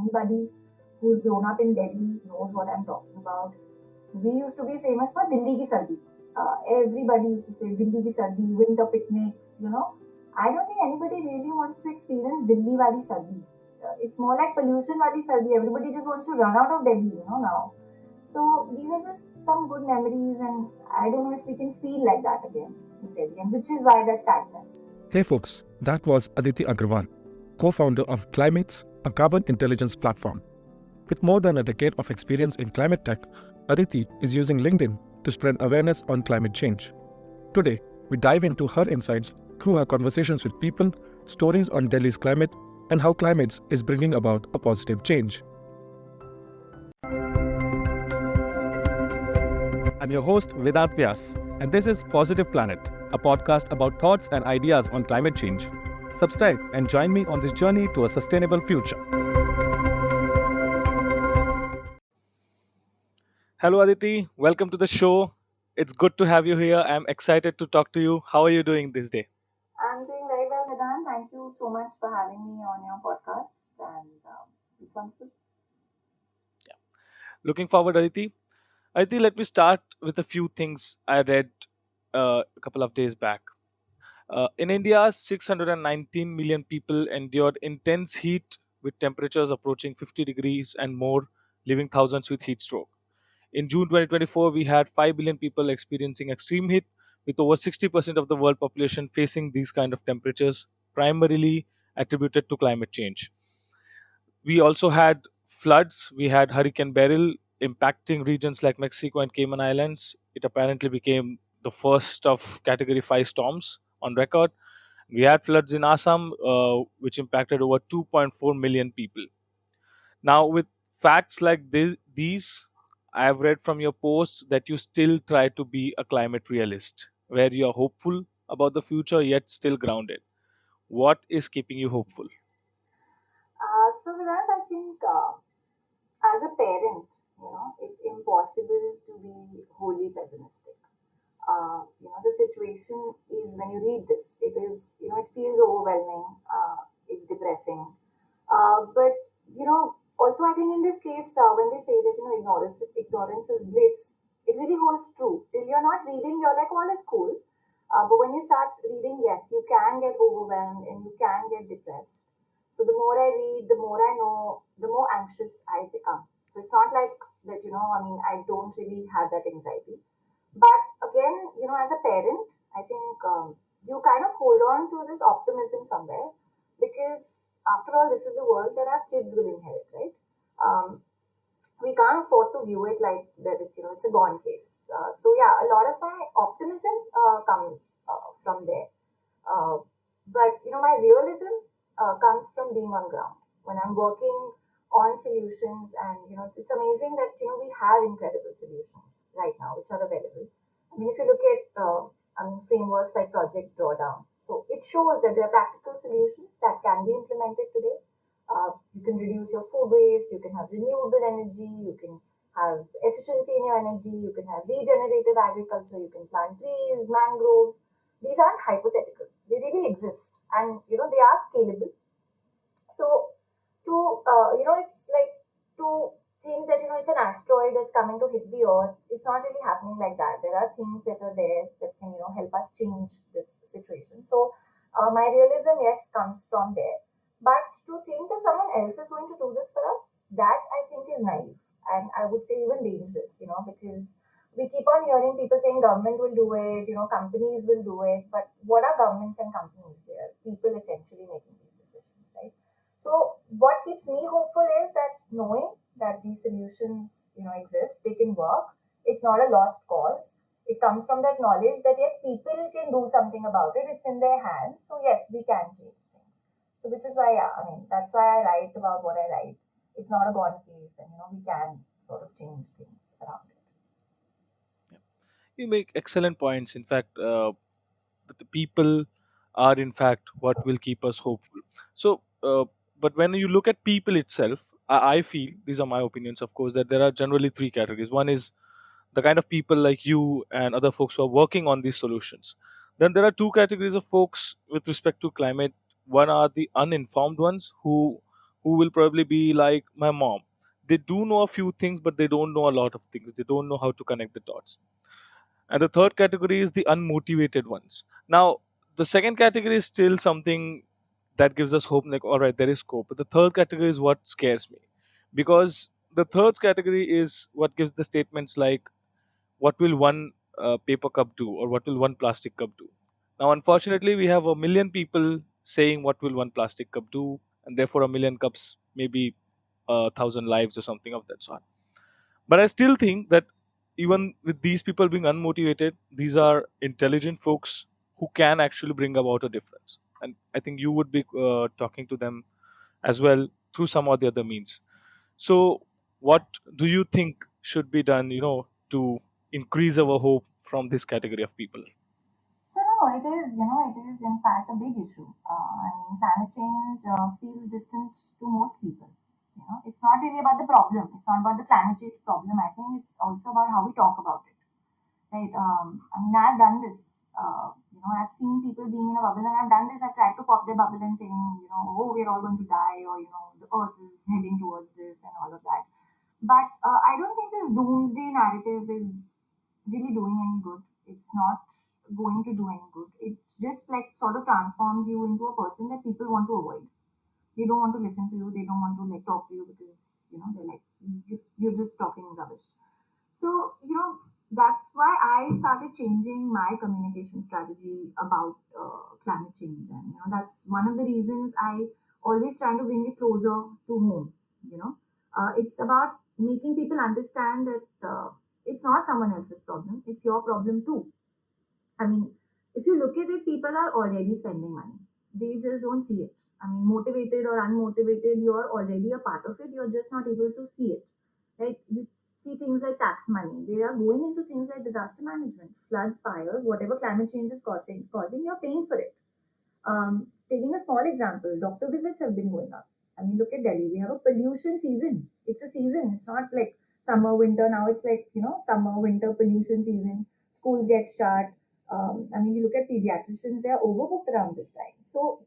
Anybody who's grown up in Delhi knows what I'm talking about. We used to be famous for Delhi ki sardi. Everybody used to say Delhi ki sardi, winter picnics, I don't think anybody really wants to experience Delhi wali sardi. It's more like pollution wali sardi. Everybody just wants to run out of Delhi, now. So these are just some good memories, and I don't know if we can feel like that again in Delhi, and which is why that sadness. Hey folks, that was Aditi Agarwal, co-founder of Klimates, a carbon intelligence platform. With more than a decade of experience in climate tech, Aditi is using LinkedIn to spread awareness on climate change. Today, we dive into her insights through her conversations with people, stories on Delhi's climate, and how Klimates is bringing about a positive change. I'm your host, Vedant Vyas, and this is Positive Planet, a podcast about thoughts and ideas on climate change. Subscribe and join me on this journey to a sustainable future. Hello, Aditi. Welcome to the show. It's good to have you here. I'm excited to talk to you. How are you doing this day? I'm doing very well, Vedant. Thank you so much for having me on your podcast, and it's wonderful. Looking forward, Aditi. Aditi, let me start with a few things I read a couple of days back. In India, 619 million people endured intense heat with temperatures approaching 50 degrees and more, leaving thousands with heat stroke. In June 2024, we had 5 billion people experiencing extreme heat, with over 60% of the world population facing these kind of temperatures, primarily attributed to climate change. We also had floods. We had Hurricane Beryl impacting regions like Mexico and Cayman Islands. It apparently became the first of Category 5 storms on record. We had floods in Assam, which impacted over 2.4 million people. Now, with facts like these, I have read from your posts that you still try to be a climate realist, where you are hopeful about the future yet still grounded. What is keeping you hopeful? So with that, I think as a parent, it's impossible to be wholly pessimistic. The situation is when you read this, it is, it feels overwhelming. It's depressing. But also I think in this case, when they say that ignorance is bliss, it really holds true. Till you're not reading, you're like, all is cool. But when you start reading, yes, you can get overwhelmed and you can get depressed. So the more I read, the more I know, the more anxious I become. So it's not like that, I don't really have that anxiety. But again, as a parent, I think you kind of hold on to this optimism somewhere, because after all, this is the world that our kids will inherit, right? Um, we can't afford to view it like that it's a gone case. So yeah, a lot of my optimism comes from there. Uh, but my realism comes from being on ground when I'm working on solutions, and it's amazing that we have incredible solutions right now which are available. I mean, if you look at frameworks like Project Drawdown, so it shows that there are practical solutions that can be implemented today. You can reduce your food waste, you can have renewable energy, you can have efficiency in your energy, you can have regenerative agriculture, you can plant trees, mangroves. These aren't hypothetical, they really exist, and they are scalable. So to it's like to think that it's an asteroid that's coming to hit the earth. It's not really happening like that. There are things that are there that can help us change this situation. So my realism, yes, comes from there. But to think that someone else is going to do this for us, that I think is naive, and I would say even dangerous. Because we keep on hearing people saying government will do it, companies will do it. But what are governments and companies? They are people essentially making these decisions, right? So what keeps me hopeful is that knowing that these solutions, exist, they can work. It's not a lost cause. It comes from that knowledge that yes, people can do something about it. It's in their hands. So yes, we can change things. So which is why, yeah, that's why I write about what I write. It's not a gone case, and we can sort of change things around it. You make excellent points. In fact, the people are in fact what will keep us hopeful. So, but when you look at people itself, I feel, these are my opinions, of course, that there are generally three categories. One is the kind of people like you and other folks who are working on these solutions. Then there are two categories of folks with respect to climate. One are the uninformed ones who who will probably be like my mom. They do know a few things, but they don't know a lot of things. They don't know how to connect the dots. And the third category is the unmotivated ones. Now, the second category is still something that gives us hope, like, all right, there is scope. But the third category is what scares me. Because the third category is what gives the statements like, what will one paper cup do, or what will one plastic cup do? Now, unfortunately, we have a million people saying what will one plastic cup do, and therefore a million cups, maybe 1,000 lives or something of that sort. But I still think that even with these people being unmotivated, these are intelligent folks who can actually bring about a difference. And I think you would be talking to them as well through some or the other means. So, what do you think should be done, to increase our hope from this category of people? So no, it is, it is in fact a big issue. I mean, climate change feels distant to most people. It's not really about the problem. It's not about the climate change problem. I think it's also about how we talk about it, right? I mean, I've done this. I've seen people being in a bubble, and I've done this. I've tried to pop their bubble and saying, oh, we're all going to die, or the Earth is heading towards this, and all of that. But I don't think this doomsday narrative is really doing any good. It's not going to do any good. It just like sort of transforms you into a person that people want to avoid. They don't want to listen to you. They don't want to like talk to you because they're like you're just talking rubbish. So that's why I started changing my communication strategy about climate change, and that's one of the reasons I always try to bring it closer to home. It's about making people understand that it's not someone else's problem; it's your problem too. I mean, if you look at it, people are already spending money. They just don't see it. I mean, motivated or unmotivated, you're already a part of it. You're just not able to see it. Right? You see things like tax money. They are going into things like disaster management, floods, fires, whatever climate change is causing, you're paying for it. Taking a small example, doctor visits have been going up. I mean, look at Delhi. We have a pollution season. It's a season. It's not like summer, winter. Now it's like, summer, winter, pollution season. Schools get shut. I mean, you look at pediatricians, they are overbooked around this time. So,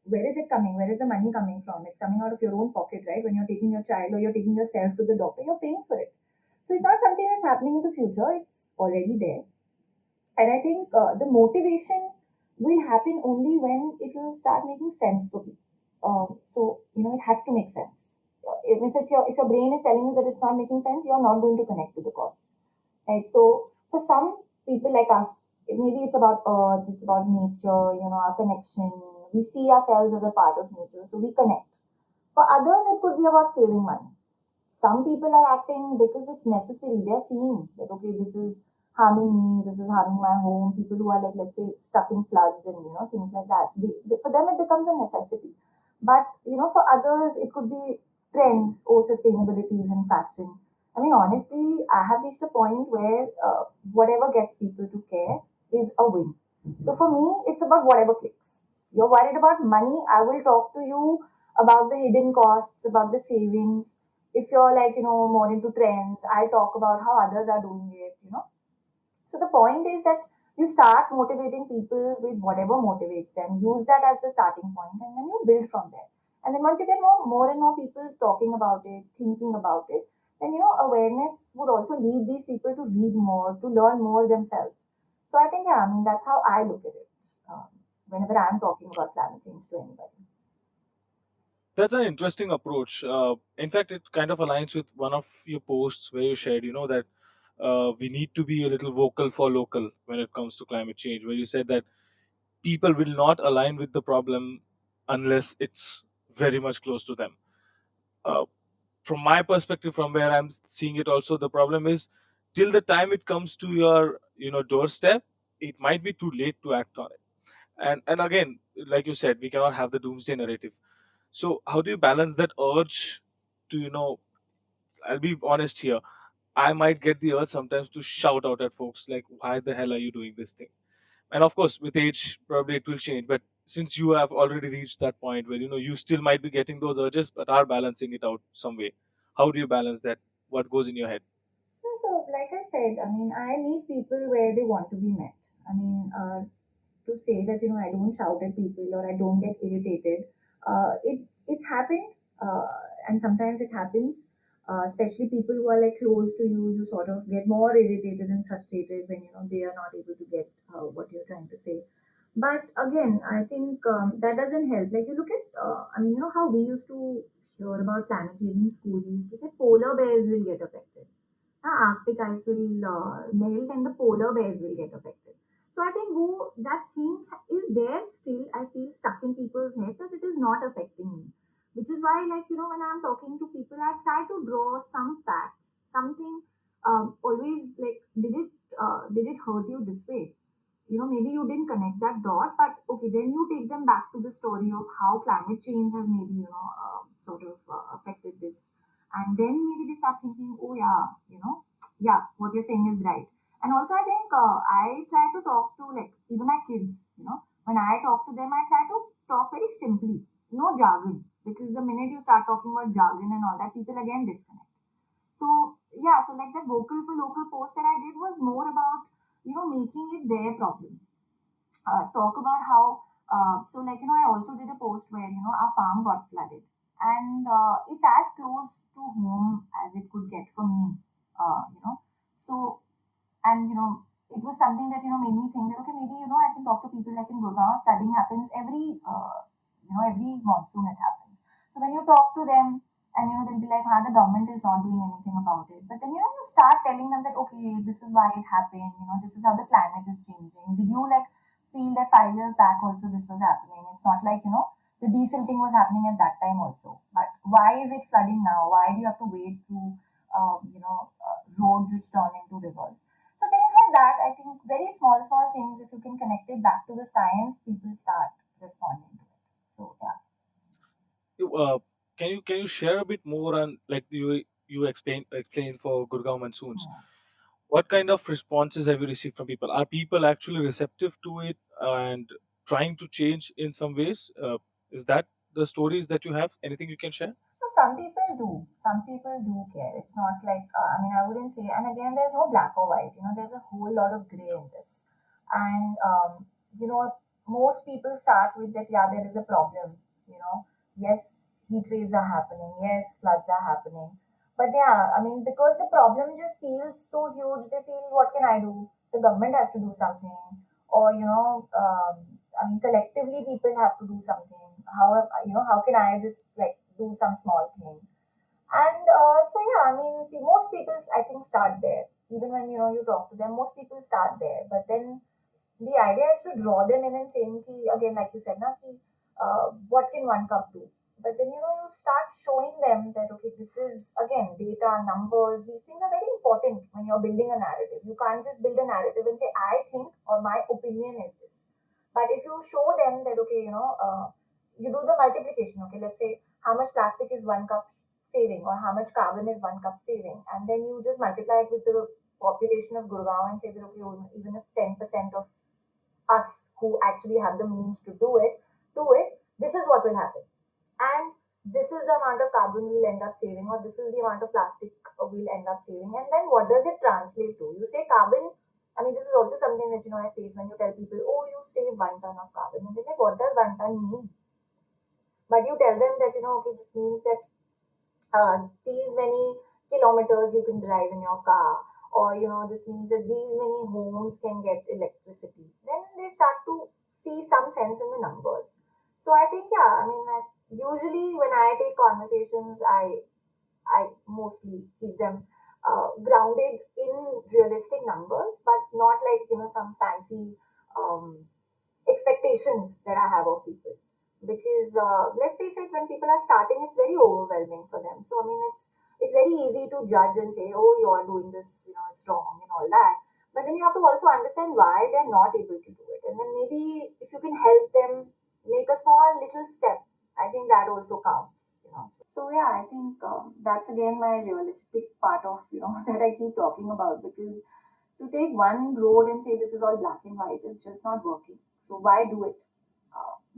where is it coming? Where is the money coming from? It's coming out of your own pocket, right? When you're taking your child or you're taking yourself to the doctor, you're paying for it. So, it's not something that's happening in the future. It's already there. And I think the motivation will happen only when it will start making sense for people. So it has to make sense. If your brain is telling you that it's not making sense, you're not going to connect to the cause, right? So for some people like us, maybe it's about Earth, it's about nature, our connection. We see ourselves as a part of nature, so we connect. For others, it could be about saving money. Some people are acting because it's necessary. They're seeing that, okay, this is harming me, this is harming my home. People who are like, let's say, stuck in floods and, things like that. For them, it becomes a necessity. But, for others, it could be trends or sustainabilities in fashion. I mean, honestly, I have reached a point where whatever gets people to care is a win. So for me, it's about whatever clicks. You're worried about money, I will talk to you about the hidden costs, about the savings. If you're like, more into trends, I'll talk about how others are doing it. So the point is that you start motivating people with whatever motivates them, use that as the starting point, and then you build from there. And then once you get more and more people talking about it, thinking about it, then awareness would also lead these people to read more, to learn more themselves. So I think, yeah, I mean, that's how I look at it whenever I'm talking about climate change to anybody. That's an interesting approach. In fact, it kind of aligns with one of your posts where you shared, that we need to be a little vocal for local when it comes to climate change, where you said that people will not align with the problem unless it's very much close to them. Uh, from my perspective, from where I'm seeing it, also the problem is till the time it comes to your doorstep, it might be too late to act on it. And again, like you said, we cannot have the doomsday narrative. So how do you balance that urge to I'll be honest here. I might get the urge sometimes to shout out at folks like, "Why the hell are you doing this thing?" And of course, with age, probably it will change. But since you have already reached that point where you still might be getting those urges, but are balancing it out some way. How do you balance that? What goes in your head? No, so, like I said, I mean, I meet people where they want to be met. I mean, to say that I don't shout at people or I don't get irritated. It's happened. uh, and sometimes it happens. Especially people who are like close to you, you sort of get more irritated and frustrated when they are not able to get what you're trying to say. But again, I think that doesn't help. Like you look at, I mean, how we used to hear about climate change in school. We used to say polar bears will get affected. Arctic ice will melt and the polar bears will get affected. So I think that thing is there still. I feel stuck in people's head that it is not affecting me, which is why, like when I'm talking to people, I try to draw some facts, something. Always like, did it hurt you this way? Maybe you didn't connect that dot, but okay, then you take them back to the story of how climate change has maybe sort of affected this, and then maybe they start thinking, oh yeah, yeah, what you're saying is right. And also I think I try to talk to, like, even my kids, when I talk to them, I try to talk very simply, no jargon, because the minute you start talking about jargon and all that, people again disconnect. So yeah, so like that vocal for local post that I did was more about making it their problem. Talk about how so like I also did a post where our farm got flooded, and it's as close to home as it could get for me. So, and it was something that made me think that okay, maybe I can talk to people. Like in Gurgaon, flooding happens every monsoon it happens. So when you talk to them, and they'll be like, the government is not doing anything about it. But then you start telling them that okay, this is why it happened. This is how the climate is changing. Did you like feel that 5 years back also this was happening? It's not like the desilting was happening at that time also. But why is it flooding now? Why do you have to wade through roads which turn into rivers? So things like that, I think very small things. If you can connect it back to the science, people start responding to it. So yeah. You, can you share a bit more on, like, you explain for Gurgaon monsoons? Hmm. What kind of responses have you received from people? Are people actually receptive to it and trying to change in some ways? Is that the stories that you have? Anything you can share? So some people do. Some people do care. It's not like, I mean, I wouldn't say, and again, there's no black or white. There's a whole lot of gray in this. And, most people start with that, yeah, there is a problem. Yes, heat waves are happening. Yes, floods are happening. But yeah, I mean, because the problem just feels so huge, they feel, what can I do? The government has to do something. Or, I mean, collectively, people have to do something. How can I just like do some small thing? And so yeah, I mean, most people I think start there. Even when you talk to them, most people start there. But then the idea is to draw them in and saying, ki, again, like you said, na, ki, what can one cup do? But then you start showing them that okay, this is again data, numbers. These things are very important when you're building a narrative. You can't just build a narrative and say I think or my opinion is this. But if you show them that okay, you do the multiplication. Okay, let's say how much plastic is one cup saving or how much carbon is one cup saving, and then you just multiply it with the population of Gurgaon and say that okay, even if 10% of us who actually have the means to do it, this is what will happen. And this is the amount of carbon we'll end up saving, or this is the amount of plastic we'll end up saving. And then what does it translate to? You say carbon. I mean, this is also something that I face when you tell people, oh, you save 1 ton of carbon. And they're like, what does 1 ton mean? But you tell them that, okay, this means that these many kilometers you can drive in your car, or this means that these many homes can get electricity, then they start to see some sense in the numbers. So I think yeah, I mean, usually when I take conversations, I mostly keep them grounded in realistic numbers, but not like some fancy um, expectations that I have of people. Because let's face it, when people are starting, it's very overwhelming for them. So I mean, it's very easy to judge and say, oh, you are doing this, it's wrong and all that. But then you have to also understand why they're not able to do it, and then maybe if you can help them make a small little step, I think that also counts. So yeah, I think that's again my realistic part of that I keep talking about, because to take one road and say this is all black and white is just not working. So why do it?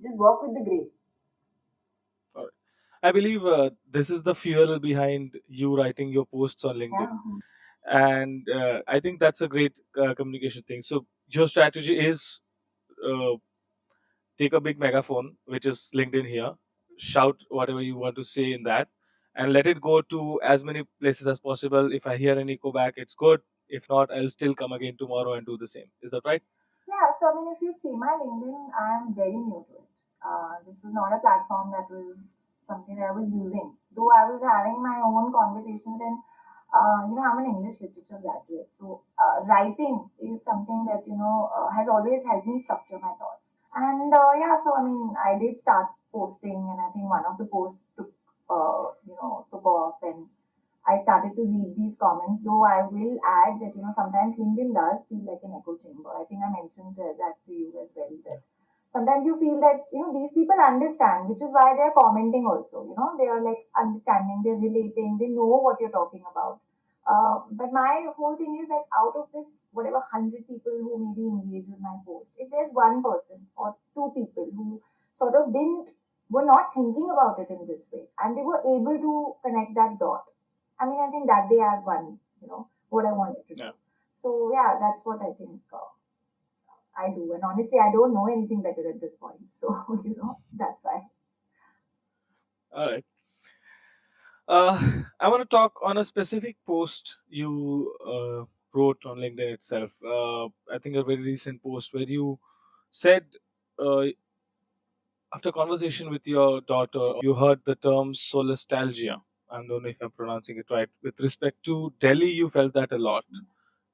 Just work with the gray. All right. I believe this is the fuel behind you writing your posts on LinkedIn, Yeah. and I think that's a great communication thing. So your strategy is, uh, take a big megaphone, which is LinkedIn here, shout whatever you want to say in that, and let it go to as many places as possible. If I hear an echo back, it's good. If not, I'll still come again tomorrow and do the same. Is that right? Yeah, so I mean, if you see my LinkedIn, I'm very new to it. This was not a platform that was something that I was using. Though I was having my own conversations, and I'm an English literature graduate, so writing is something that has always helped me structure my thoughts. And yeah, so I mean, I did start posting, and I think one of the posts took off, and I started to read these comments, though I will add that, sometimes LinkedIn does feel like an echo chamber. I think I mentioned that to you as well, Yeah. that sometimes you feel that, these people understand, which is why they're commenting also, they are like understanding, they're relating, they know what you're talking about. But my whole thing is that out of this, whatever 100 people who maybe engage with my post, if there's one person or two people who sort of were not thinking about it in this way, and they were able to connect that dot. I mean, I think that day I've won, what I wanted to Yeah. do. So yeah, that's what I think I do. And honestly, I don't know anything better at this point. So, that's why. All right. I want to talk on a specific post you wrote on LinkedIn itself. I think a very recent post where you said, uh, after conversation with your daughter, you heard the term solastalgia. I don't know if I'm pronouncing it right. With respect to Delhi, you felt that a lot,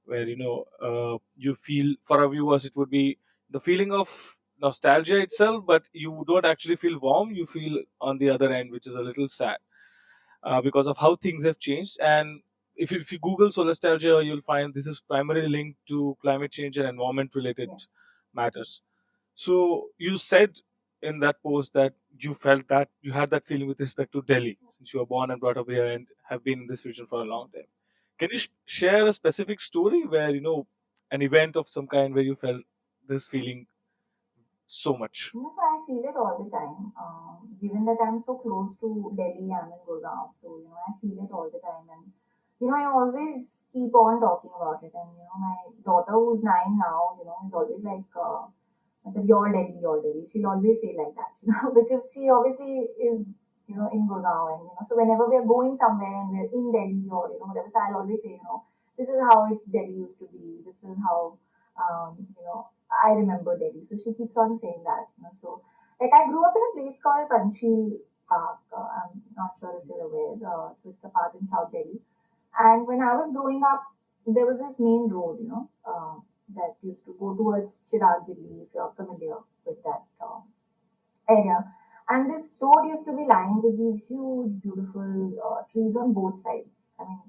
where you feel, for our viewers, it would be the feeling of nostalgia itself, but you don't actually feel warm. You feel on the other end, which is a little sad because of how things have changed. And if you Google solastalgia, you'll find this is primarily linked to climate change and environment related Yes. matters. So you said in that post that you felt that you had that feeling with respect to Delhi, since you were born and brought up here and have been in this region for a long time. Can you share a specific story where an event of some kind where you felt this feeling so much? So I feel it all the time. Given that I'm so close to Delhi, I'm in Gurgaon, so I feel it all the time, and I always keep on talking about it. And my daughter, who's 9 now, is always like, I said, "Your Delhi, your Delhi." She'll always say like that, because she obviously is, in Gurgaon, and so whenever we are going somewhere and we're in Delhi or whatever, so I'll always say, this is how Delhi used to be. This is how, I remember Delhi. So she keeps on saying that, So, like, I grew up in a place called Panchil Park. I'm not sure if you're aware. So it's a park in South Delhi. And when I was growing up, there was this main road, that used to go towards Chirag Delhi, if you're familiar with that area. And this road used to be lined with these huge, beautiful trees on both sides. I mean,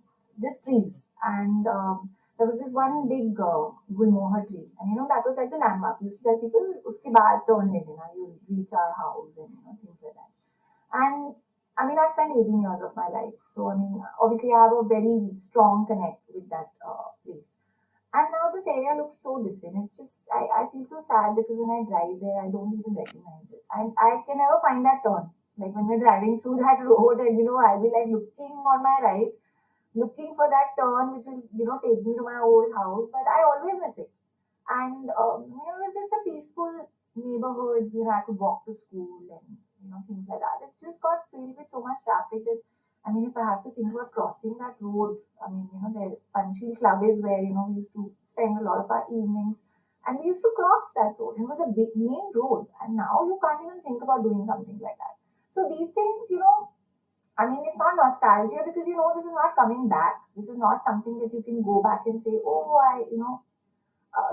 just trees. And there was this one big Gulmohar tree. And that was like the landmark. We used to tell people, uske baad turn lena, you'll reach our house and things like that. And I mean, I spent 18 years of my life. So, I mean, obviously, I have a very strong connect with that place. And now this area looks so different. It's just, I feel so sad because when I drive there, I don't even recognize it. And I can never find that turn. Like when we're driving through that road, and I'll be like looking on my right, looking for that turn which will, take me to my old house, but I always miss it. And it was just a peaceful neighborhood. I could walk to school and things like that. It's just got filled with so much traffic that, I mean, if I have to think about crossing that road, I mean, the Panchil Club is where we used to spend a lot of our evenings, and we used to cross that road. It was a big main road, and now you can't even think about doing something like that. So these things, I mean, it's not nostalgia because this is not coming back. This is not something that you can go back and say, oh,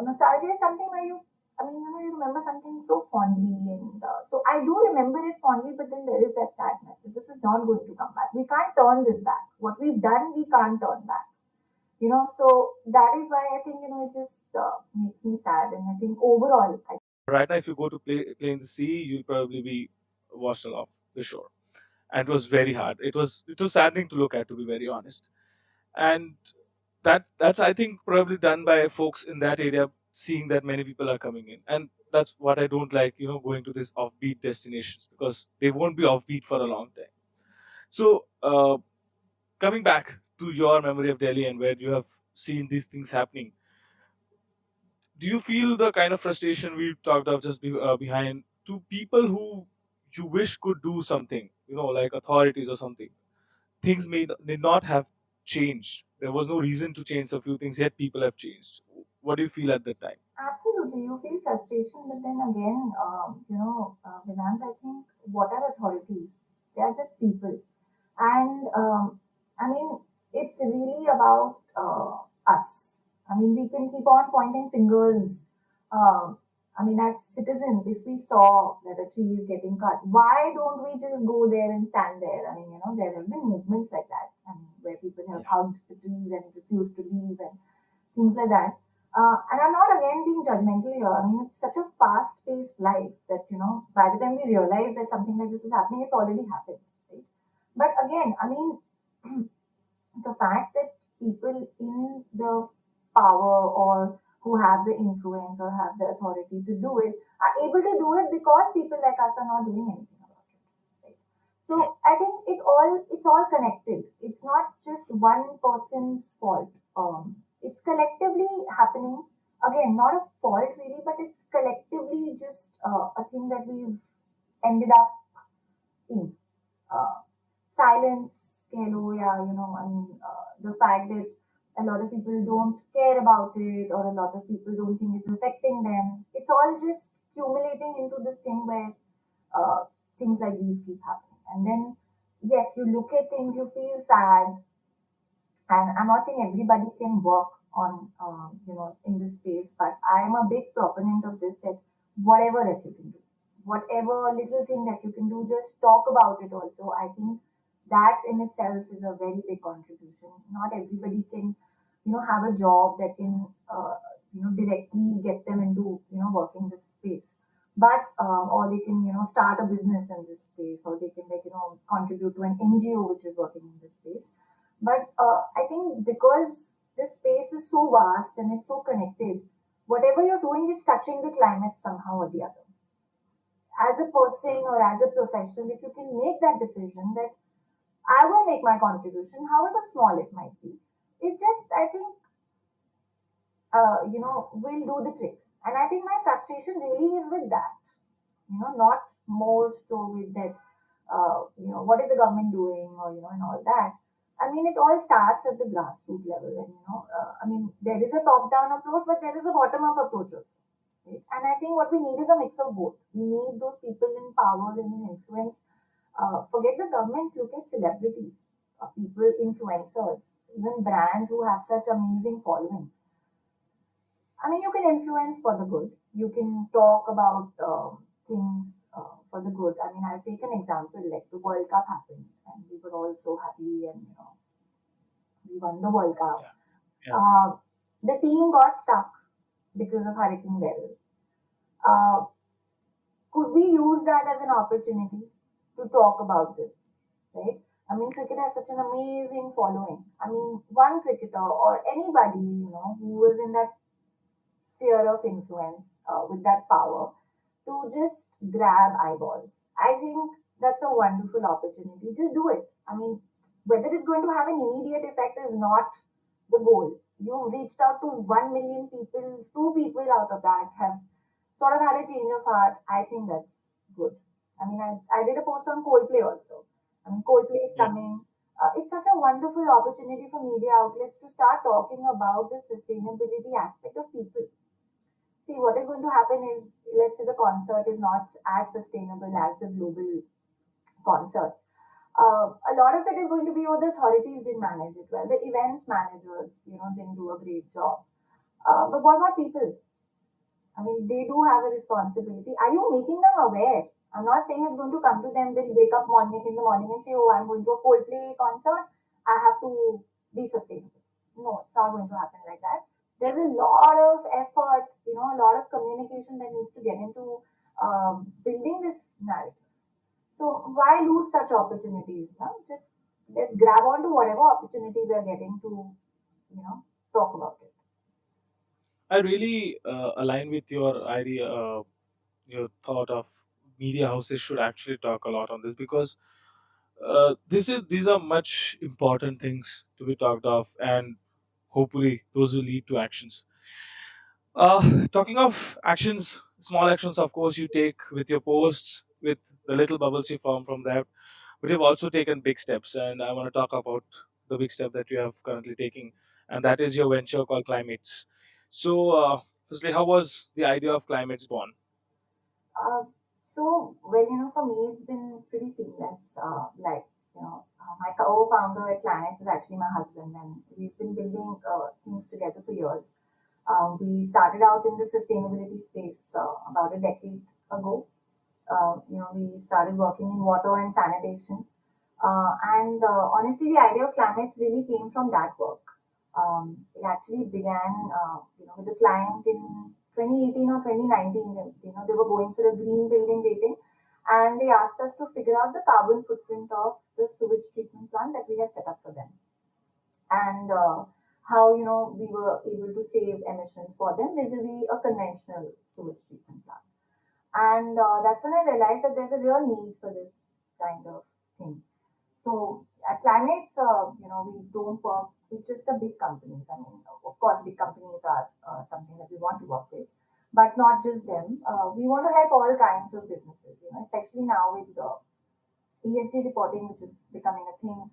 nostalgia is something where I mean, you remember something so fondly, and so I do remember it fondly, but then there is that sadness that this is not going to come back. We can't turn this back. What we've done, we can't turn back. So that is why I think, it just makes me sad. And I think overall, Right now, if you go to play in the sea, you'll probably be washed off the shore. And it was very hard. It was saddening to look at, to be very honest. And that's, I think, probably done by folks in that area seeing that many people are coming in, and that's what I don't like, going to these offbeat destinations, because they won't be offbeat for a long time. So coming back to your memory of Delhi and where you have seen these things happening, do you feel the kind of frustration we talked of just behind to people who you wish could do something, like authorities or something. Things did not have changed. There was no reason to change a few things, yet people have changed. What do you feel at that time? Absolutely, you feel frustration, but then again, Vedant, I think what are authorities? They are just people, and I mean, it's really about us. I mean, we can keep on pointing fingers. Um, I mean, as citizens, if we saw that a tree is getting cut, why don't we just go there and stand there? I mean, there have been movements like that, I mean, where people have Yeah. hugged the trees and refused to leave and things like that. And I'm not again being judgmental here. I mean, it's such a fast-paced life that by the time we realize that something like this is happening, it's already happened, right? But again, I mean, the fact that people in the power or who have the influence or have the authority to do it are able to do it because people like us are not doing anything about it, right? Yeah. So I think it's all connected. It's not just one person's fault. It's collectively happening. Again, not a fault really, but it's collectively just a thing that we've ended up in. Uh, Silence, hello, yeah, I mean, the fact that a lot of people don't care about it or a lot of people don't think it's affecting them, it's all just accumulating into this thing where uh, things like these keep happening. And then, yes, you look at things, you feel sad, and I'm not saying everybody can work on in this space, but I'm a big proponent of this, that whatever that you can do, whatever little thing that you can do, just talk about it also. I think that in itself is a very big contribution. Not everybody can have a job that can directly get them into working this space, but or they can start a business in this space, or they can contribute to an NGO which is working in this space. But I think because this space is so vast and it's so connected, whatever you're doing is touching the climate somehow or the other. As a person or as a professional, if you can make that decision that I will make my contribution, however small it might be, it just, I think, will do the trick. And I think my frustration really is with that, not more so with that, what is the government doing, or, and all that. I mean, it all starts at the grassroots level. And, I mean, there is a top down approach, but there is a bottom up approach also. Right? And I think what we need is a mix of both. We need those people in power and in influence. Forget the governments, look at celebrities, people, influencers, even brands who have such amazing following. I mean, you can influence for the good. You can talk about things for the good. I mean, I'll take an example, like the World Cup happened, and we were all so happy, and we won the World Cup. Yeah. Yeah. Uh, the team got stuck because of Hurricane Beryl. Uh, could we use that as an opportunity to talk about this, right? I mean, cricket has such an amazing following. I mean, one cricketer or anybody, who was in that sphere of influence with that power to just grab eyeballs. I think that's a wonderful opportunity. Just do it. I mean, whether it's going to have an immediate effect is not the goal. You've reached out to 1 million people, two people out of that have sort of had a change of heart. I think that's good. I mean, I did a post on Coldplay also. I mean, Coldplay is Yeah. coming. It's such a wonderful opportunity for media outlets to start talking about the sustainability aspect of people. See, what is going to happen is, let's say the concert is not as sustainable as the global concerts. A lot of it is going to be, oh, the authorities didn't manage it well. The events managers, didn't do a great job. But what about people? I mean, they do have a responsibility. Are you making them aware? I'm not saying it's going to come to them. They'll wake up morning in the morning and say, "Oh, I'm going to a Coldplay concert. I have to be sustainable." No, it's not going to happen like that. There's a lot of effort, a lot of communication that needs to get into building this narrative. So why lose such opportunities? Huh? Just let's grab onto whatever opportunity we are getting to, talk about it. I really align with your idea, your thought of media houses should actually talk a lot on this, because these are much important things to be talked of, and hopefully those will lead to actions. Talking of actions, small actions, of course, you take with your posts, with the little bubbles you form from that. But you've also taken big steps, and I want to talk about the big step that you have currently taking, and that is your venture called Climates. So, firstly, how was the idea of Climates born? Uh, well, for me, it's been pretty seamless. My co-founder at Climates is actually my husband, and we've been building things together for years. We started out in the sustainability space about a decade ago. We started working in water and sanitation. And honestly, the idea of climates really came from that work. It actually began, with a client in 2018 or 2019. They were going for a green building rating, and they asked us to figure out the carbon footprint of the sewage treatment plant that we had set up for them, and how we were able to save emissions for them vis-a-vis a conventional sewage treatment plant. And that's when I realized that there's a real need for this kind of thing. So at Climates, we don't work with just the big companies. I mean, of course, big companies are something that we want to work with, but not just them. We want to help all kinds of businesses, especially now with the ESG reporting, which is becoming a thing.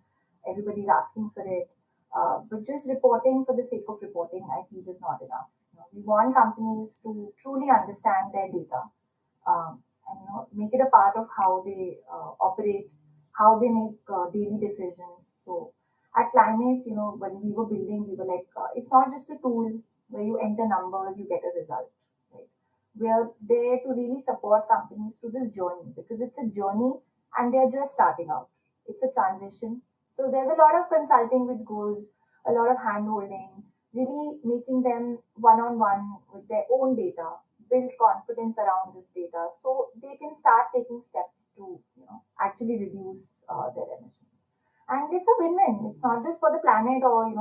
Everybody's asking for it. But just reporting for the sake of reporting, I feel is not enough. We want companies to truly understand their data, and make it a part of how they operate, how they make daily decisions. So at Climates, when we were building, we were like, it's not just a tool where you enter numbers, you get a result. Right? We are there to really support companies through this journey because it's a journey and they're just starting out. It's a transition. So there's a lot of consulting which goes, a lot of hand holding, really making them one on one with their own data, build confidence around this data so they can start taking steps to actually reduce their emissions. And it's a win-win. It's not just for the planet or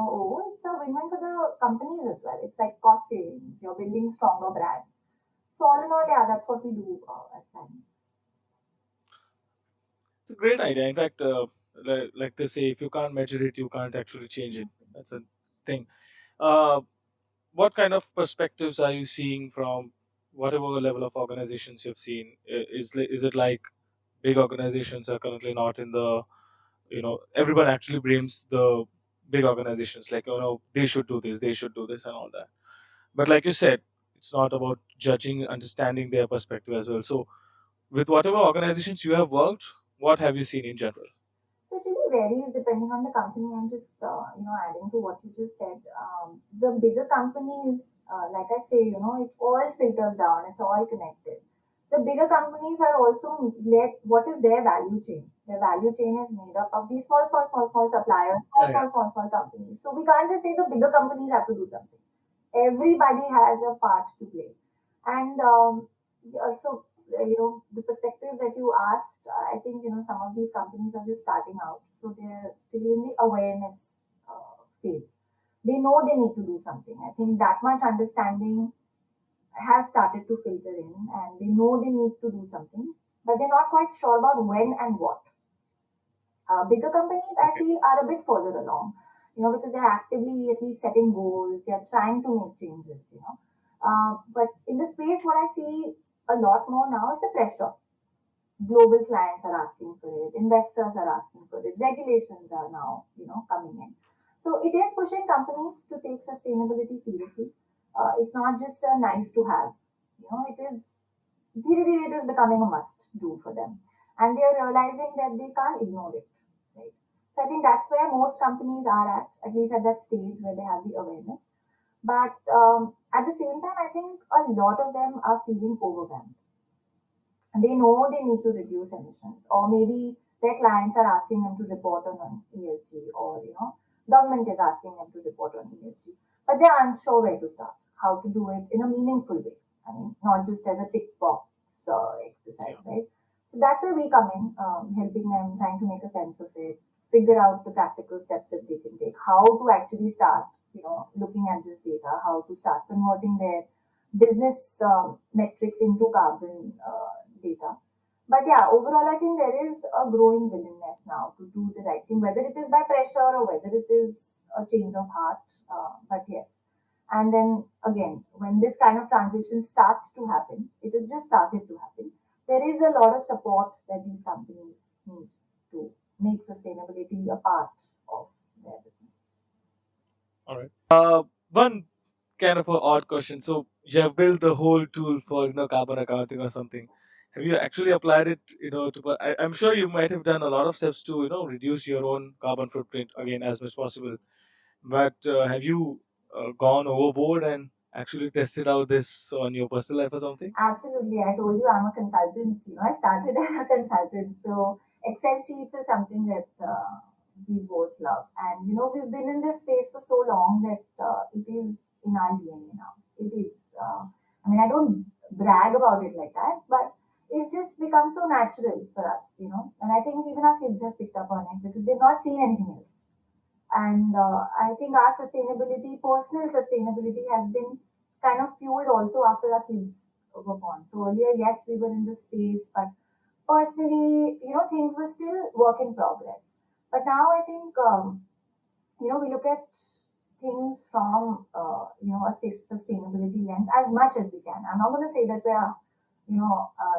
it's a win-win for the companies as well. It's like cost savings. You're building stronger brands. So all in all, yeah, that's what we do at Climates. It's a great idea. In fact, like they say, if you can't measure it, you can't actually change it. That's a thing. Uh, what kind of perspectives are you seeing from whatever level of organizations you've seen? Is it like big organizations are currently not in the, everyone actually blames the big organizations, like, they should do this, they should do this, and all that. But like you said, it's not about judging, understanding their perspective as well. So, with whatever organizations you have worked, what have you seen in general? So it really varies depending on the company. And just adding to what you just said, the bigger companies, like I say, it all filters down. It's all connected. The bigger companies are also what is their value chain? Their value chain is made up of these small, small, small, small suppliers, small, Yeah, yeah. small, small, small companies. So we can't just say the bigger companies have to do something. Everybody has a part to play. And also, the perspectives that you asked, I think, some of these companies are just starting out. So they're still in the awareness phase. They know they need to do something. I think that much understanding has started to filter in, and they know they need to do something, but they're not quite sure about when and what. Bigger companies, I Okay. feel, are a bit further along, because they're actively at least setting goals, they're trying to make changes, But in the space, what I see a lot more now is the pressure. Global clients are asking for it, investors are asking for it, regulations are now, coming in. So it is pushing companies to take sustainability seriously. It's not just a nice to have, it is, धीरे धीरे it is becoming a must do for them. And they are realizing that they can't ignore it, right? So I think that's where most companies are at least at that stage where they have the awareness. But at the same time, I think a lot of them are feeling overwhelmed. They know they need to reduce emissions, or maybe their clients are asking them to report on an ESG, or government is asking them to report on ESG, but they're unsure where to start, how to do it in a meaningful way. I mean, not just as a tick box exercise, Yeah. right? So that's where we come in, helping them, trying to make a sense of it, figure out the practical steps that they can take, how to actually start, looking at this data, how to start converting their business metrics into carbon data. But yeah, overall, I think there is a growing willingness now to do the right thing, whether it is by pressure or whether it is a change of heart. But yes. And then again, when this kind of transition starts to happen, it has just started to happen. there is a lot of support that these companies need to make sustainability a part of their business. All right. One kind of a odd question. So you have built the whole tool for carbon accounting or something. Have you actually applied it? I'm sure you might have done a lot of steps to reduce your own carbon footprint again as much as possible. But have you gone overboard and actually tested out this on your personal life or something? Absolutely. I told you I'm a consultant. I started as a consultant. So Excel sheets is something that we both love. And, we've been in this space for so long that it is in our DNA now. It is, I don't brag about it like that, but it's just become so natural for us. And I think even our kids have picked up on it because they've not seen anything else. And I think our sustainability, personal sustainability, has been kind of fueled also after our kids were born. So earlier, yes, we were in the space, but personally, things were still work in progress. But now I think, we look at things from, a sustainability lens as much as we can. I'm not going to say that we're,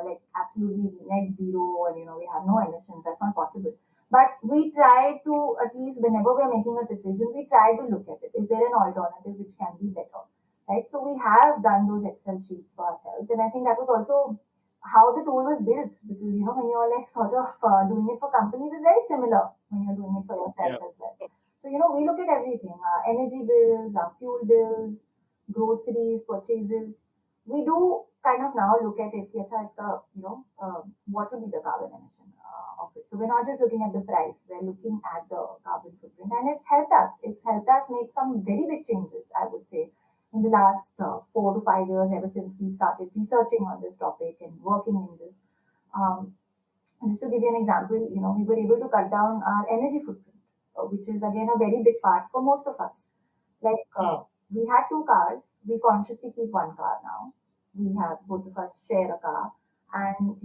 like absolutely net zero and, we have no emissions. That's not possible. But we try to, at least whenever we're making a decision, we try to look at it. Is there an alternative which can be better? Right? So we have done those Excel sheets for ourselves. And I think that was also how the tool was built, because when you're like sort of doing it for companies, it's very similar when you're doing it for yourself Yeah. as well. So we look at everything: energy bills, fuel bills, groceries, purchases. We do kind of now look at it. कि अच्छा इसका what will be the carbon emission of it. So we're not just looking at the price; we're looking at the carbon footprint, and it's helped us. It's helped us make some very big changes, I would say, in the last 4 to 5 years, ever since we started researching on this topic and working in this. Um, just to give you an example, we were able to cut down our energy footprint, which is again a very big part for most of us. Like Hmm. we had two cars, we consciously keep one car now. We have both of us share a car, and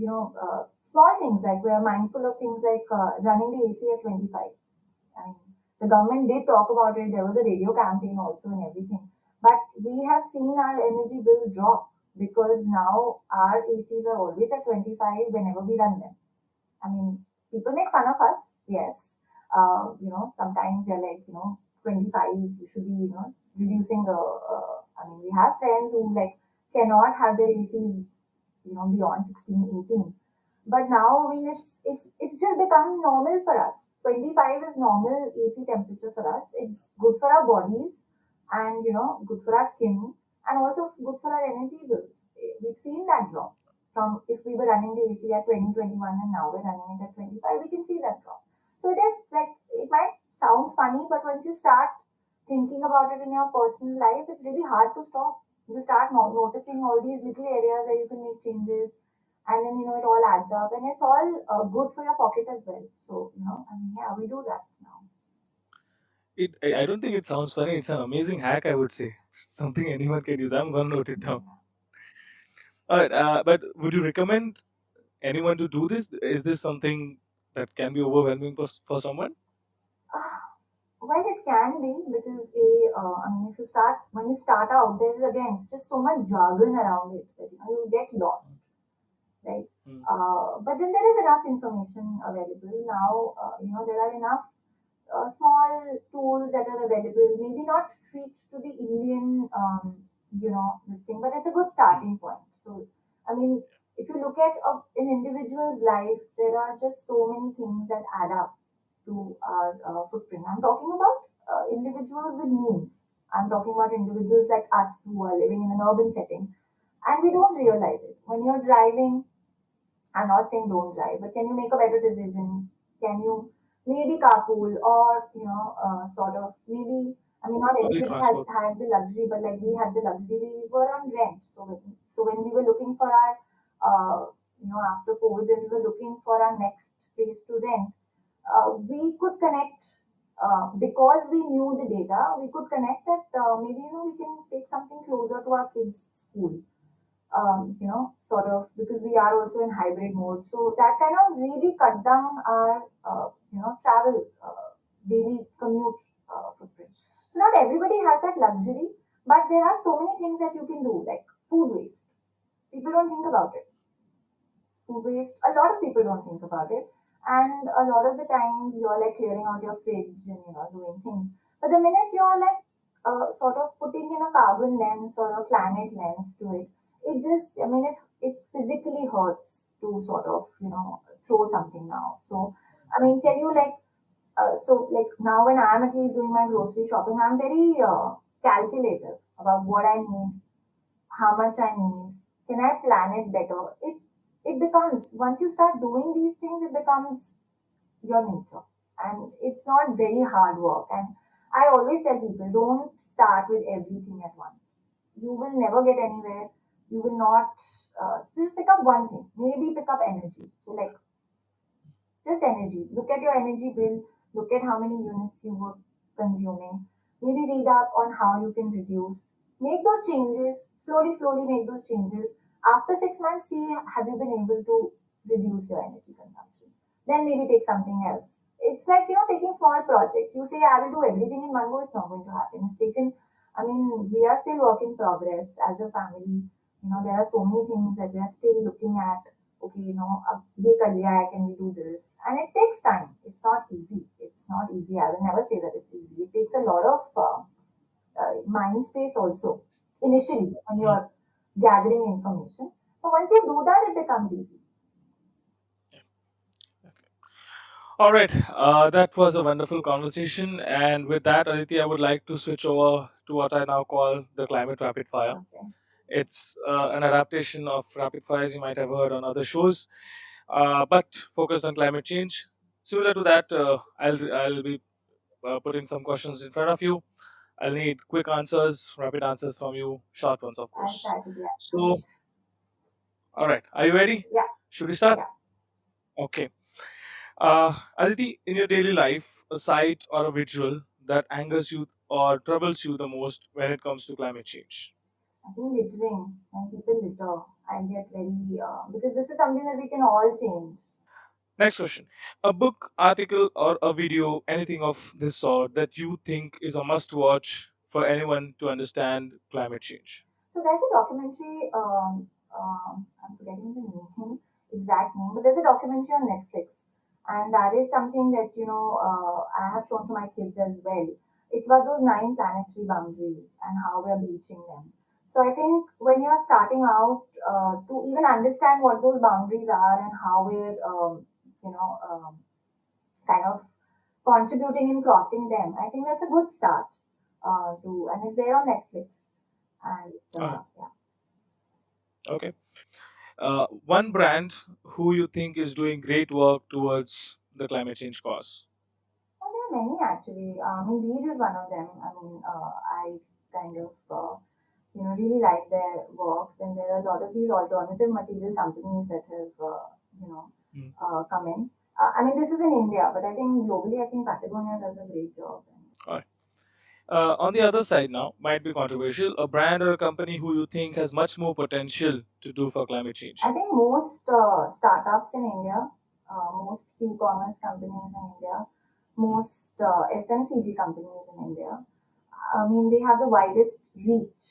small things like we are mindful of things like running the AC at 25. I mean, the government did talk about it. There was a radio campaign also and everything. But we have seen our energy bills drop because now our ACs are always at 25 whenever we run them. I mean, people make fun of us, yes. Sometimes they're like, 25, you should be, reducing the. We have friends who like cannot have their ACs, beyond 16, 18. But now, it's just become normal for us. 25 is normal AC temperature for us. It's good for our bodies, and good for our skin, and also good for our energy bills. We've seen that drop from, if we were running the AC at 2021 and now we're running it at 25, we can see that drop. So it is like, it might sound funny, but once you start thinking about it in your personal life, it's really hard to stop. You start noticing all these little areas where you can make changes, and then it all adds up, and it's all good for your pocket as well. So yeah, we do that now. I don't think it sounds funny. It's an amazing hack, I would say. Something anyone can use. I'm gonna note it down. All right, but would you recommend anyone to do this? Is this something that can be overwhelming for someone? Well, it can be, because if you start when you start out, there's again it's just so much jargon around it that you get lost, right? Hmm. But then there is enough information available now. There are enough small tools that are available. Maybe not tweaks to the Indian, this thing, but it's a good Hmm. starting point. So, I mean, if you look at an individual's life, there are just so many things that add up to our footprint. I'm talking about individuals with means. I'm talking about individuals like us who are living in an urban setting, and we don't Hmm. realize it. When you're driving, I'm not saying don't drive, but can you make a better decision? Can you maybe carpool, or sort of maybe? Not Public everybody transport. has the luxury, but like we had the luxury. We were on rent, so when we were looking for our, after COVID, when we were looking for our next place to rent, we could connect, because we knew the data. We could connect that, maybe we can take something closer to our kids' school, sort of, because we are also in hybrid mode. So that kind of really cut down our, travel, daily commute footprint. So not everybody has that luxury, but there are so many things that you can do, like food waste. People don't think about it. food waste, a lot of people don't think about it. And a lot of the times you're like clearing out your fridge and doing things. But the minute you're like sort of putting in a carbon lens or a climate lens to it, it just, I mean, it physically hurts to sort of, throw something now. So, I mean, can you like, so like now when I'm at least doing my grocery shopping, I'm very calculative about what I need, how much I need, can I plan it better? It becomes, once you start doing these things, it becomes your nature. And it's not very hard work. And I always tell people, don't start with everything at once. You will never get anywhere. You will not, just pick up one thing. Maybe pick up energy. So like just energy. Look at your energy bill. Look at how many units you were consuming. Maybe read up on how you can reduce. Make those changes. Slowly, slowly make those changes. After 6 months, see have you been able to reduce your energy consumption. Then maybe take something else. It's like, taking small projects. You say, I will do everything in one go, it's not going to happen. It's taken, I mean, we are still work in progress as a family. There are so many things that we are still looking at. Okay, अब ये कर लिया है, can we do this? And it takes time. It's not easy. It's not easy. I will never say that it's easy. It takes a lot of mind space also initially when you Mm. are gathering information. But once you do that, it becomes easy. All right, that was a wonderful conversation. And with that, Aditi, I would like to switch over to what I now call the climate rapid fire. Okay. It's an adaptation of rapid fires you might have heard on other shows, but focused on climate change. Similar to that, I'll be putting some questions in front of you. I'll need quick answers, rapid answers from you, short ones, of I'll course. try to be So, accurate. all right, are you ready? Yeah. Should we start? Yeah. Okay. Aditi, in your daily life, a sight or a visual that angers you or troubles you the most when it comes to climate change? I think littering, when people litter, I get very, because this is something that we can all change. Next question. A book, article, or a video, anything of this sort that you think is a must watch for anyone to understand climate change? So there's a documentary. I'm forgetting the name, exact name, but there's a documentary on Netflix, and that is something that I have shown to my kids as well. It's about those nine planetary boundaries and how we're breaching them. So I think when you're starting out, to even understand what those boundaries are and how we're, you know, um, kind of contributing in crossing them, I think that's a good start. And it's there on Netflix. And All right. yeah, Okay. One brand who you think is doing great work towards the climate change cause? well, there are many actually. I mean, Bees is one of them. I mean, I kind of really like their work. Then there are a lot of these alternative material companies that have Hmm. come in. I mean, this is in India, but I think globally, I think Patagonia does a great job. All right. On the other side now, might be controversial, a brand or a company who you think has much more potential to do for climate I change. think most startups in India, most e-commerce companies in India, Hmm. most FMCG companies in India, I mean, they have the widest reach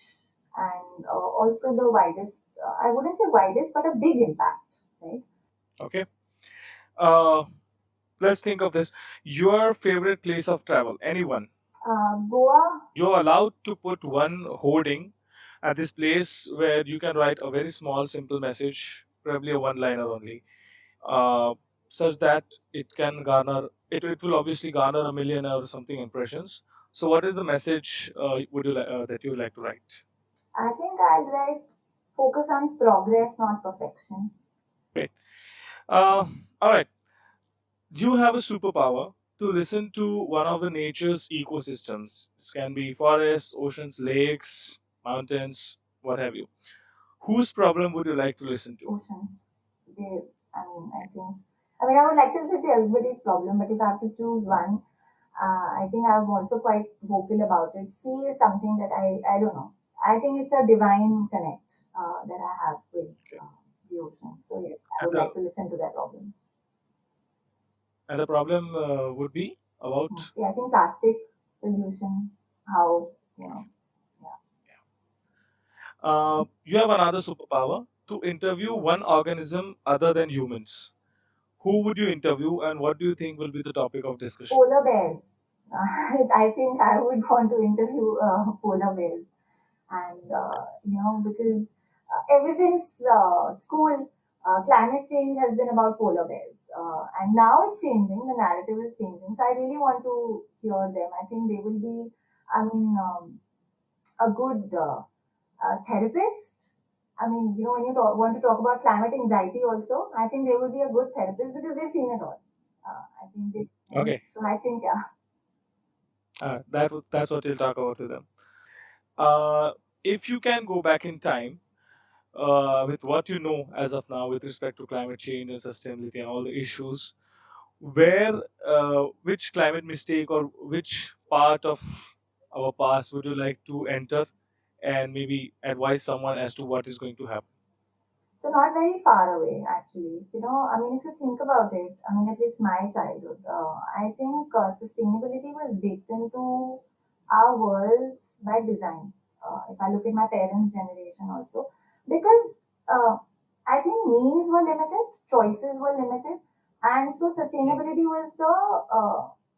and also the widest, I wouldn't say widest, but a big impact, right? Okay. Uh, let's think of this. Your favorite place of travel, anyone. Goa, You're allowed to put one hoarding at this place where you can write a very small, simple message, probably a one liner only, uh, such that it will obviously garner a million or something impressions. So, what is the message that you would like to write? I think I'd write focus on progress, not perfection. Great. Uh, all right. You have a superpower to listen to one of the nature's ecosystems. This can be forests, oceans, lakes, mountains, what have you. Whose problem would you like to listen to? Oceans. They, I would like to say to everybody's problem, but if I have to choose one, I think I'm also quite vocal about it. Sea is something that I don't know. I think it's a divine connect that I have with Okay. the ocean. So yes, I And would the like to listen to their problems. and the problem would be about. Mostly, I think plastic pollution, how, yeah. You have another superpower. to interview one organism other than humans, who would you interview and what do you think will be the topic of discussion? Polar bears. I think I would want to interview polar bears, and because ever since school, climate change has been about polar bears, and now it's changing. The narrative is changing, so I really want to hear them. I think they will be, I mean, a good therapist. I mean, when you want to talk about climate anxiety, also, I think they would be a good therapist because they've seen it all. I think they. Okay, So I think, yeah. that's what you'll talk about with them. Uh, if you can go back in time, with what you know as of now with respect to climate change and sustainability and all the issues, where which climate mistake or which part of our past would you like to enter and maybe advise someone as to what is going to happen? So not very far away, actually. I mean, if you think about it, I mean, at least my childhood, I think sustainability was baked into our worlds by design. If I look at my parents' generation also, because I think means were limited, choices were limited, and so Hmm. sustainability was the,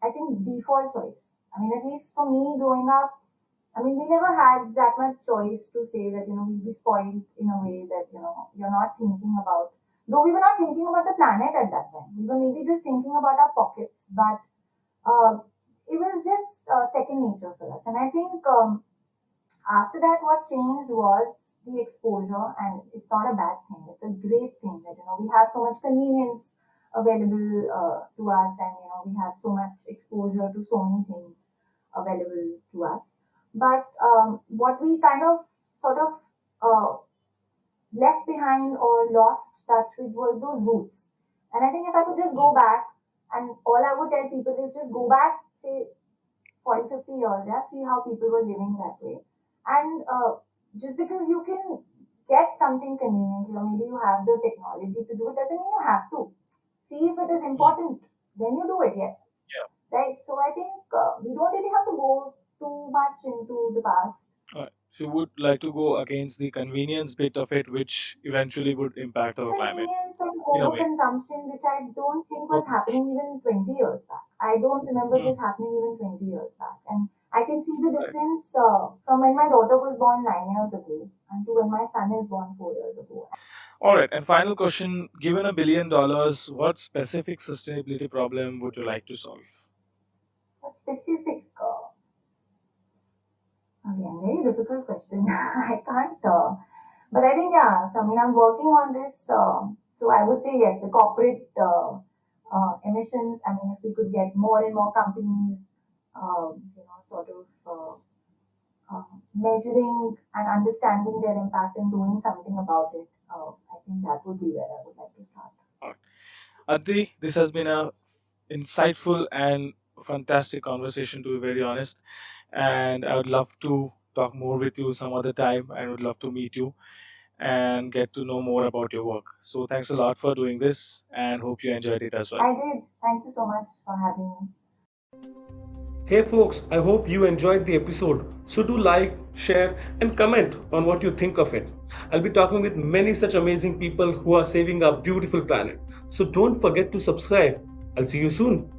I think, default choice. I mean, at least for me growing up, I mean, we never had that much choice to say that, we'll be spoiled in a way that, you're not thinking about, though we were not thinking about the planet at that time. We were maybe just thinking about our pockets, but uh, it was just second nature for us. And I think after that, what changed was the exposure, and it's not a bad thing. It's a great thing that, we have so much convenience available to us, and, we have so much exposure to so many things available to us. But what we kind of sort of uh, left behind or lost touch with were those roots. And I think if I could just Hmm. go back, and all I would tell people is just go back, say 40, 50 years, yeah, see how people were living that way. And just because you can get something conveniently, or maybe you have the technology to do it, doesn't mean you have to. See if it is Hmm. important, then you do it, yes. Yeah. Right? So I think we don't really have to go too much into the past. So you would like to go against the convenience bit of it, which eventually would impact our climate Convenience and in a way. overconsumption, which I don't think was Okay. happening even 20 years back. I don't remember Hmm. this happening even 20 years back. And I can see the Right. difference from when my daughter was born 9 years ago and to when my son is born 4 years ago. All right. And final question: given $1 billion, what specific sustainability problem would you like to solve? But specific, again, very difficult question. I can't, but I think, yeah, so I mean, I'm working on this. So I would say, yes, the corporate emissions. I mean, if we could get more and more companies, sort of measuring and understanding their impact and doing something about it, I think that would be where I would like to start. All right. Adi, this has been a insightful and fantastic conversation, to be very honest. And I would love to talk more with you some other time. I would love to meet you and get to know more about your work. So thanks a lot for doing this and hope you enjoyed it as well. I did. Thank you so much for having me. Hey folks, I hope you enjoyed the episode. So do like, share, and comment on what you think of it. I'll be talking with many such amazing people who are saving our beautiful planet. So don't forget to subscribe. I'll see you soon.